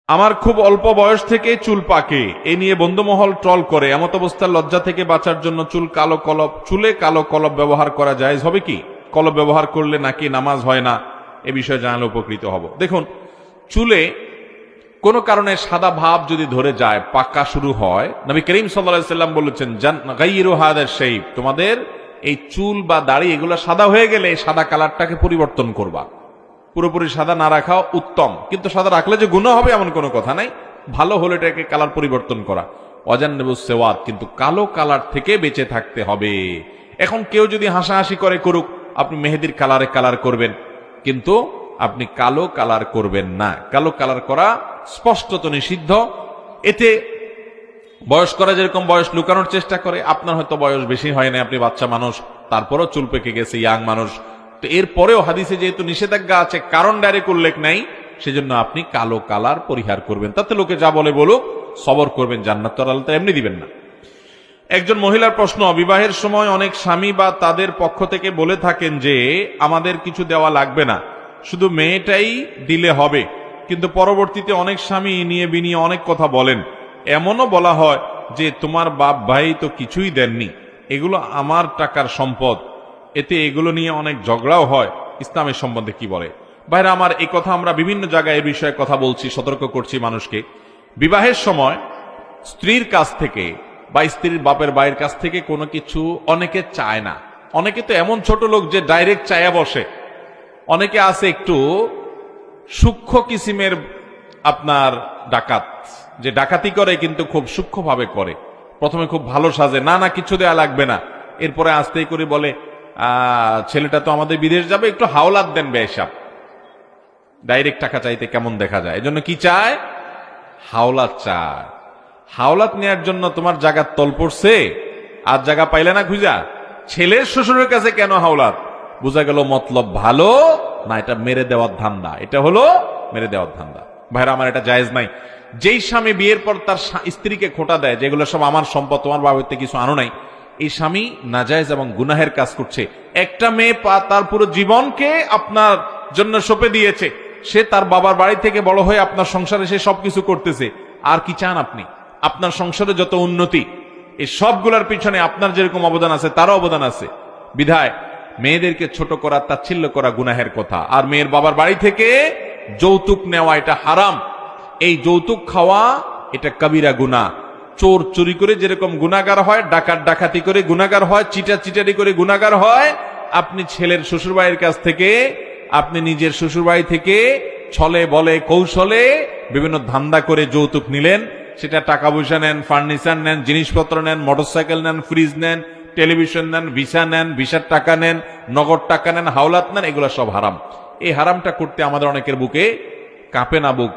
আমার খুব অল্প বয়স থেকে চুল পাকে, এ নিয়ে বন্ধুমহল ট্রল করে। এমত অবস্থায় লজ্জা থেকে বাঁচার জন্য চুলে কালো কলব ব্যবহার করা জায়েজ হবে কি? কলব ব্যবহার করলে নাকি নামাজ হয় না, এ বিষয়ে জানলে উপকৃত হব। দেখুন, চুলে কোনো কারণে সাদা ভাব যদি ধরে যায়, পাকা শুরু হয়, নবী করিম সাল্লাল্লাহু আলাইহি সাল্লাম বলেছেন, গায়রু হাদার শাইব, তোমাদের এই চুল বা দাড়ি এগুলো সাদা হয়ে গেলে সাদা কালারটাকে পরিবর্তন করবা। পুরোপুরি সাদা না রাখা উত্তম, কিন্তু সাদা রাখলে যে গুনাহ হবে এমন কোনো কথা নাই। ভালো হলে এটাকে কালার পরিবর্তন করা। ওয়াজান্নাবুস সাওয়াদ, কিন্তু কালো কালার থেকে বেঁচে থাকতে হবে। এখন কেউ যদি হাসাহাসি করে করুক, আপনি মেহেদির কালারে কালার করবেন, কিন্তু আপনি কালো কালার করবেন না। কালো কালার করা স্পষ্টত নিষিদ্ধ। এতে বয়স করা যেরকম বয়স লুকানোর চেষ্টা করে, আপনার হয়তো বয়স বেশি হয় না, আপনি বাচ্চা মানুষ, তারপরও চুল পেকে গেছে, ইয়াং মানুষ, তো এরপরেও হাদিসে যেহেতু নিষেধাজ্ঞা আছে, কারণ ডাইরেক্ট উল্লেখ নাই, সেজন্য আপনি কালো কালার পরিহার করবেন। তাতে লোকে যা বলে বলুক, সবর করবেন, জান্নাত তো আল্লাহ এমনি দিবেন না। একজন মহিলার প্রশ্ন, বিবাহের সময় অনেক স্বামী বা তাদের পক্ষ থেকে বলে থাকেন যে আমাদের কিছু দেওয়া লাগবে না, শুধু মেয়েটাই দিলে হবে, কিন্তু পরবর্তীতে অনেক স্বামী নিয়ে বিনিয়ে অনেক কথা বলেন। এমনও বলা হয় যে তোমার বাপ ভাই তো কিছুই দেননি, এগুলো আমার টাকার সম্পদ। এতে এগুলো নিয়ে অনেক ঝগড়াও হয়। ইসলামের সম্বন্ধে কি বলে? ভাইরা আমার, এই কথা আমরা বিভিন্ন জায়গায় এই বিষয়ে কথা বলছি, সতর্ক করছি মানুষকে। বিবাহের সময় স্ত্রীর কাছ থেকে বা স্ত্রীর বাপের ভাইয়ের কাছ থেকে কোনো কিছু অনেকে চায় না। অনেকে তো এমন ছোট লোক যে ডাইরেক্ট চায়া বসে। অনেকে আছে একটু সূক্ষ্ম কিসিমের আপনার ডাকাত, যে ডাকাতি করে কিন্তু খুব সূক্ষ্মভাবে করে। প্রথমে খুব ভালো সাজে, না না কিছু দেয়া লাগবে না, এরপরে আস্তেই করে বলে ছেলেটা তো আমাদের বিদেশ যাবে, একটু হাওলাত দেন বেশাব। ডাইরেক্ট টাকা চাইতে কেমন দেখা যায়, এজন্য কি চায়? হাওলাত চায়। হাওলাত নেয়ার জন্য তোমার জায়গা তল পড়ছে, আর জায়গা পাইলে না খুঁজা। ছেলের শ্বশুরের কাছে কেন হাওলাত? বোঝা গেল মতলব ভালো না, এটা মেরে দেওয়ার ধান্দা। এটা হলো মেরে দেওয়ার ধান্দা। ভাইরা আমার, এটা জায়েজ নাই। যেই স্বামী বিয়ের পর তার স্ত্রীকে খোঁটা দেয়, যেগুলো সব আমার সম্পদ, তোমার বাবাতে কিছু আনো নাই, এই স্বামী নাজায়েজ এবং গুনাহের কাজ করছে। একটা মেয়ে তার পুরো জীবনকে আপনার জন্য সঁপে দিয়েছে, সে তার বাবার বাড়ি থেকে বড় হয়ে আপনার সংসারে সে সবকিছু করতেছে। আর কি চান আপনি? আপনার সংসারে যত উন্নতি, এই সবগুলোর পিছনে আপনার যেরকম অবদান আছে তারও অবদান আছে। বিধায় মেয়েদেরকে ছোট করা, তাচ্ছিল্য করা গুনাহের কথা। আর মেয়ের বাবার বাড়ি থেকে যৌতুক নেওয়া এটা হারাম। এই যৌতুক খাওয়া এটা কবিরা গুনাহ। চোর চুরি করে যেরকম গুনাহগার হয়, ডাকাত ডাকাতি করে গুনাহগার হয়, চিটারি করে গুনাহগার হয়, আপনি ছেলের শ্বশুরবাড়ির কাছ থেকে, আপনি নিজের শ্বশুরবাড়ি থেকে ছলে বলে কৌশলে বিভিন্ন ধান্দা করে যৌতুক নিলেন। সেটা টাকা পয়সা নেন, ফার্নিচার নেন, জিনিসপত্র নেন, মোটরসাইকেল নেন, ফ্রিজ নেন, টেলিভিশন নেন, ভিসা নেন, ভিসার টাকা নেন, নগদ টাকা নেন, হাওলাত নেন, এগুলো সব হারাম। এই হারামটা করতে আমাদের অনেকের বুকে কাঁপে না বুক।